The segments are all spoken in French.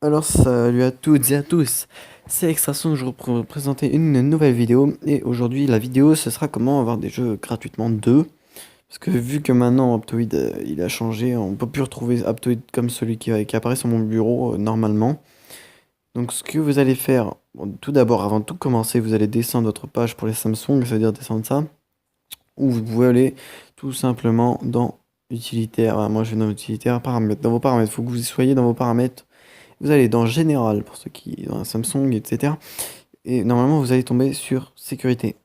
Alors salut à toutes et à tous, c'est Extrason, je vous présenter une nouvelle vidéo et aujourd'hui la vidéo ce sera comment avoir des jeux gratuitement 2 parce que vu que maintenant Aptoide il a changé, on peut plus retrouver Aptoide comme celui qui apparaît sur mon bureau normalement. Donc ce que vous allez faire, bon, tout d'abord avant de tout commencer vous allez descendre votre page pour les Samsung, c'est-à-dire descendre ça, ou vous pouvez aller tout simplement dans utilitaire. Ah, moi je vais dans utilitaire, paramètres, dans vos paramètres, il faut que vous y soyez dans vos paramètres. Vous allez dans Général, pour ceux qui ont un Samsung, etc. Et normalement, vous allez tomber sur Sécurité.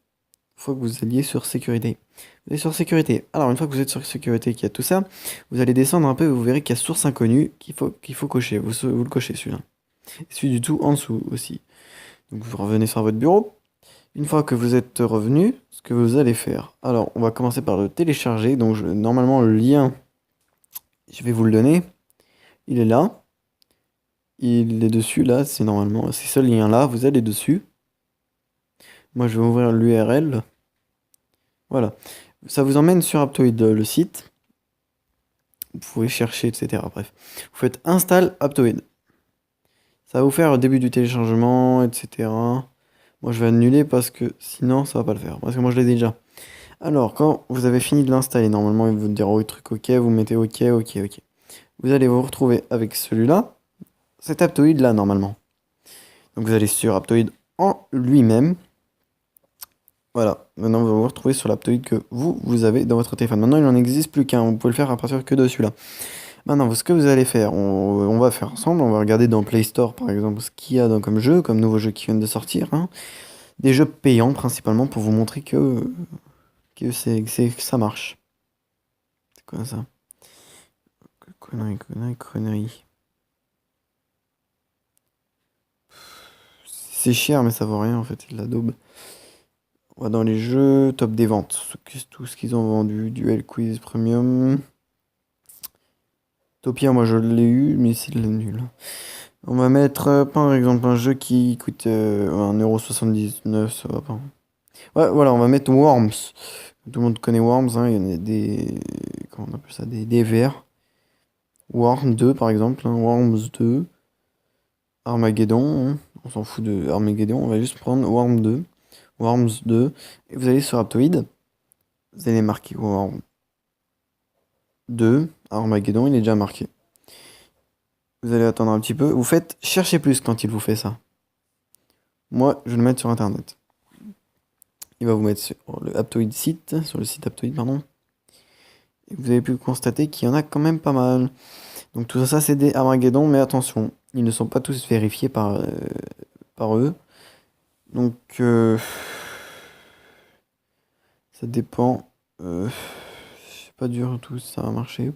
Il faut que vous alliez sur Sécurité. Vous allez sur Sécurité. Alors, une fois que vous êtes sur Sécurité, qu'il y a tout ça, vous allez descendre un peu et vous verrez qu'il y a Source inconnue qu'il faut cocher. Vous le cochez, celui-là. Et celui du tout en dessous aussi. Donc, vous revenez sur votre bureau. Une fois que vous êtes revenu, ce que vous allez faire. Alors, on va commencer par le télécharger. Donc, normalement, le lien, je vais vous le donner. Il est là. Il est dessus, là, c'est normalement, c'est ce lien-là, vous allez dessus. Moi, je vais ouvrir l'URL. Voilà. Ça vous emmène sur Aptoide, le site. Vous pouvez chercher, etc. Bref. Vous faites install Aptoide. Ça va vous faire le début du téléchargement, etc. Moi, je vais annuler parce que sinon, ça va pas le faire. Parce que moi, je l'ai déjà. Alors, quand vous avez fini de l'installer, normalement, il vous dira au truc OK, vous mettez OK, OK, OK. Vous allez vous retrouver avec celui-là. Cet Aptoide là, normalement. Donc, vous allez sur Aptoide en lui-même. Voilà, maintenant vous vous retrouvez sur l'Aptoide que vous avez dans votre téléphone. Maintenant il n'en existe plus qu'un, vous pouvez le faire à partir que de celui-là. Maintenant, ce que vous allez faire, on va faire ensemble, on va regarder dans Play Store par exemple ce qu'il y a comme jeu, comme nouveaux jeux qui viennent de sortir, hein. Des jeux payants principalement pour vous montrer que ça marche. C'est quoi ça? Connerie, connerie, connerie. C'est cher mais ça vaut rien en fait, c'est de la daube. On va dans les jeux, top des ventes, tout ce qu'ils ont vendu, Duel Quiz Premium. Topia, moi je l'ai eu, mais c'est de la nulle. On va mettre par exemple un jeu qui coûte 1,79€, ça va pas. Ouais, voilà, on va mettre Worms. Tout le monde connaît Worms, hein, il y en a des. Comment on appelle ça? Des vers. Worms 2 par exemple, hein, Worms 2. Armageddon, hein. On s'en fout de Armageddon, on va juste prendre Worms 2. Worms 2. Et vous allez sur Aptoide. Vous allez marquer Worms 2. Armageddon, il est déjà marqué. Vous allez attendre un petit peu. Vous faites chercher plus quand il vous fait ça. Moi, je vais le mettre sur internet. Il va vous mettre sur le Aptoide site, sur le site Aptoide, pardon. Et vous avez pu constater qu'il y en a quand même pas mal. Donc tout ça, c'est des Armageddon, mais attention, ils ne sont pas tous vérifiés par eux. Donc ça dépend. C'est pas dur tout, ça va marcher.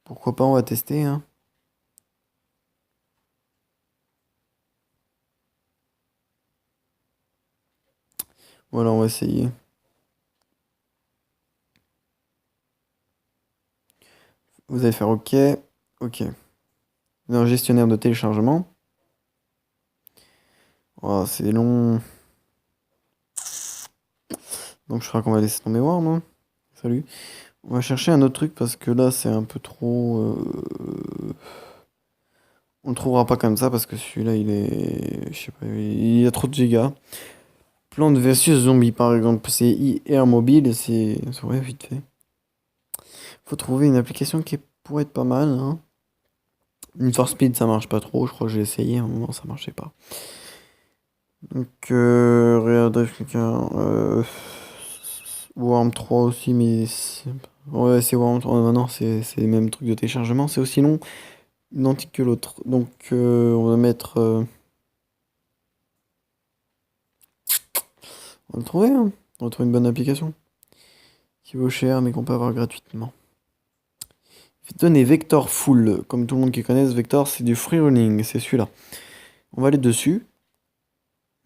Pourquoi pas, on va tester, hein. Voilà, on va essayer. Vous allez faire OK, OK. Dans le gestionnaire de téléchargement. Oh, c'est long. Donc je crois qu'on va laisser tomber voir, non? Salut. On va chercher un autre truc parce que là c'est un peu trop. On le trouvera pas comme ça parce que celui-là il est. Je sais pas, il y a trop de gigas. Plante versus zombie par exemple, c'est Air Mobile, c'est ouais, vite fait. Faut trouver une application qui pourrait être pas mal, hein. Need for Speed ça marche pas trop, je crois que j'ai essayé à un moment ça marchait pas. Donc Real Drive quelqu'un. Worm 3 aussi, mais ouais, c'est Worm 3. Non, c'est les mêmes trucs de téléchargement. C'est aussi long, identique que l'autre. Donc, on va mettre. On va le trouver, hein. On va trouver une bonne application qui vaut cher, mais qu'on peut avoir gratuitement. Je vais te donner Vector Full. Comme tout le monde qui connaisse, Vector, c'est du free running. C'est celui-là. On va aller dessus.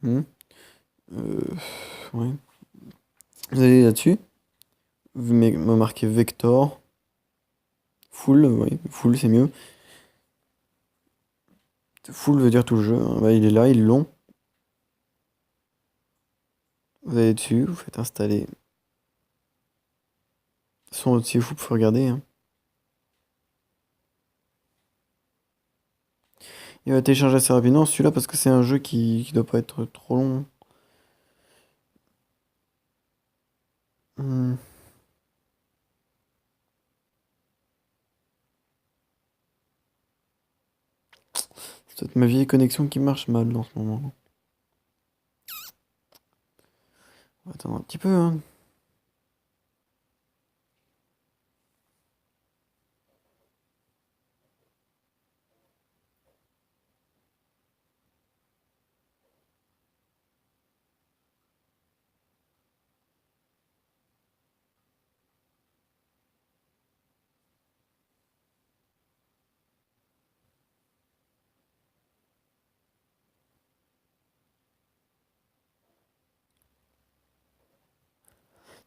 Hmm. Euh, ouais. Vous allez là-dessus. Vous me marquez Vector. Full, oui, full c'est mieux. Full veut dire tout le jeu, hein. Bah, il est là, ils l'ont. Vous allez dessus, vous faites installer. Son aussi, vous pouvez regarder, hein. Il va télécharger assez rapidement celui-là parce que c'est un jeu qui doit pas être trop long. Hmm. C'est peut-être ma vieille connexion qui marche mal en ce moment. On va attendre un petit peu, hein.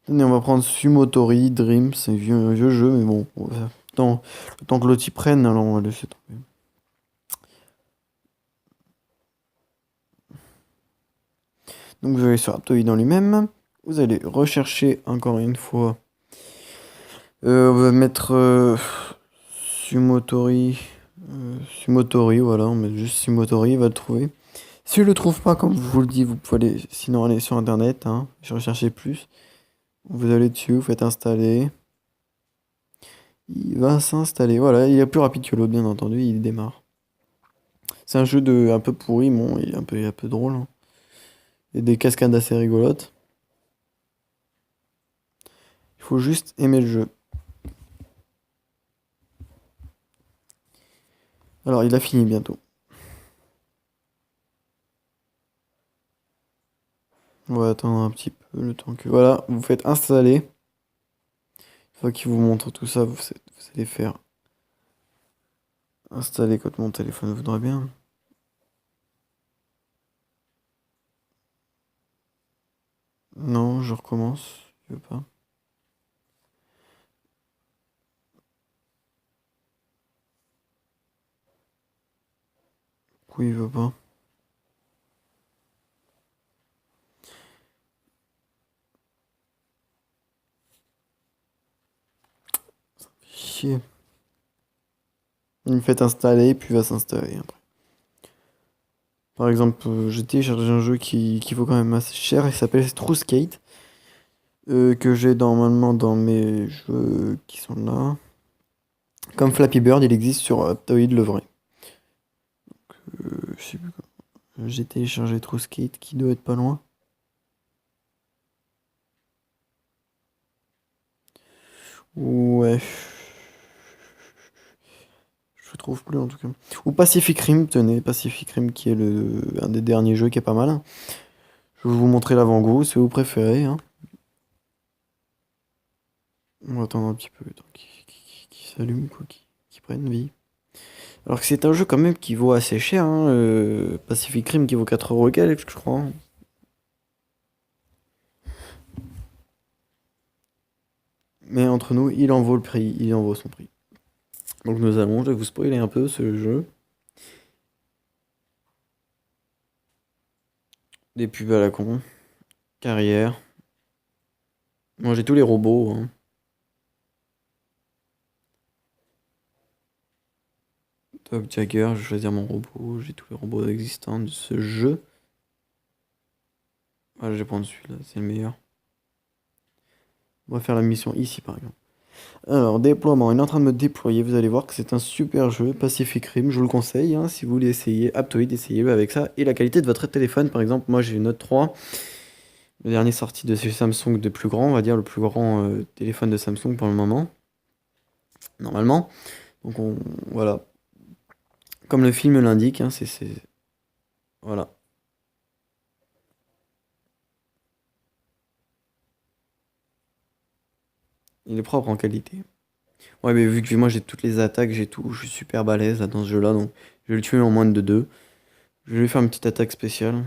Tenez, on va prendre Sumotori, Dream, c'est un vieux jeu, mais bon, le temps que l'autre y prenne, alors on va laisser tomber. Donc vous allez sur Aptoide en lui-même, vous allez rechercher encore une fois, on va mettre Sumotori, Sumotori, voilà, on met juste Sumotori, il va le trouver. Si je le trouve pas, comme je vous le dis, vous pouvez aller, sinon aller sur internet, hein, je recherchais plus. Vous allez dessus, vous faites installer. Il va s'installer. Voilà, il est plus rapide que l'autre, bien entendu, il démarre. C'est un jeu un peu pourri, bon, il est un peu drôle, hein. Il y a des cascades assez rigolotes. Il faut juste aimer le jeu. Alors, il a fini bientôt. On va attendre un petit peu le temps que. Voilà, vous faites installer. Une fois qu'il vous montre tout ça, vous allez faire installer quand mon téléphone voudra bien. Non, je recommence. Je veux pas. Pourquoi il veut pas? Chier. Il me fait installer, puis il va s'installer après. Par exemple, j'ai téléchargé un jeu qui vaut quand même assez cher, il s'appelle True Skate, que j'ai normalement dans mes jeux qui sont là. Comme Flappy Bird, il existe sur Aptoide le vrai. Je sais plus quoi. J'ai téléchargé True Skate qui doit être pas loin. Ouais. Je trouve plus en tout cas. Ou Pacific Rim, tenez, Pacific Rim qui est un des derniers jeux qui est pas mal. Je vais vous montrer l'avant-goût, c'est vous préférez, hein. On va attendre un petit peu, le temps qu'il s'allume, quoi, qu'il prenne vie. Alors que c'est un jeu quand même qui vaut assez cher, hein, Pacific Rim qui vaut 4 € et quelques, je crois. Mais entre nous, il en vaut le prix, il en vaut son prix. Donc nous allons, je vais vous spoiler un peu ce jeu. Des pubs à la con, carrière. Moi j'ai tous les robots, hein. Doc Jagger, je vais choisir mon robot, j'ai tous les robots existants de ce jeu. Voilà, je vais prendre celui-là, c'est le meilleur. On va faire la mission ici par exemple. Alors, déploiement, il est en train de me déployer, vous allez voir que c'est un super jeu, Pacific Rim, je vous le conseille, hein, si vous voulez essayer, Aptoide, essayez-le avec ça. Et la qualité de votre téléphone, par exemple, moi j'ai une Note 3, le dernier sorti de chez Samsung de plus grand, on va dire le plus grand téléphone de Samsung pour le moment, normalement. Donc voilà, comme le film l'indique, hein, voilà. Il est propre en qualité. Ouais, mais vu que moi j'ai toutes les attaques, j'ai tout, je suis super balèze là, dans ce jeu-là, donc je vais le tuer en moins de 2. Je vais lui faire une petite attaque spéciale.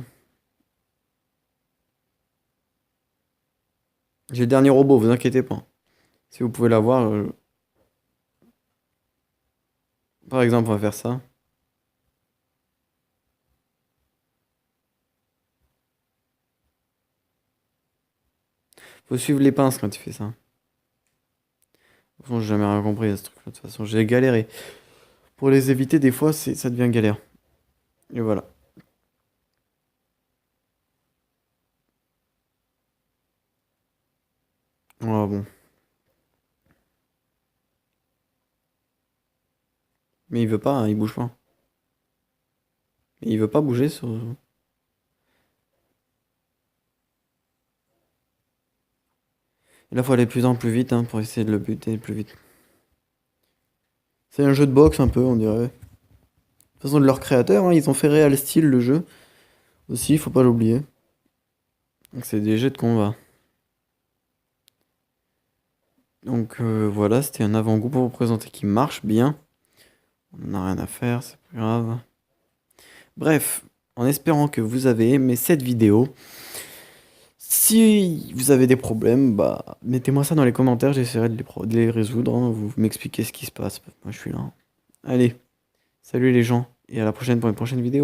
J'ai le dernier robot, vous inquiétez pas. Si vous pouvez l'avoir, par exemple, on va faire ça. Faut suivre les pinces quand tu fais ça. De toute façon, j'ai jamais rien compris à ce truc-là. De toute façon, j'ai galéré. Pour les éviter, des fois, ça devient galère. Et voilà. Ah bon. Mais il veut pas, hein, il bouge pas. Et il veut pas bouger sur... Et là, faut aller de plus en plus vite hein, pour essayer de le buter plus vite. C'est un jeu de boxe un peu, on dirait. De toute façon, de leur créateur, hein, ils ont fait Real Steel le jeu. Aussi, faut pas l'oublier. Donc c'est des jeux de combat. Donc voilà, c'était un avant-goût pour vous présenter qui marche bien. On n'a rien à faire, c'est pas grave. Bref, en espérant que vous avez aimé cette vidéo. Si vous avez des problèmes, bah mettez-moi ça dans les commentaires, j'essaierai de les résoudre, hein. Vous m'expliquez ce qui se passe. Moi je suis là. Allez, salut les gens, et à la prochaine pour une prochaine vidéo.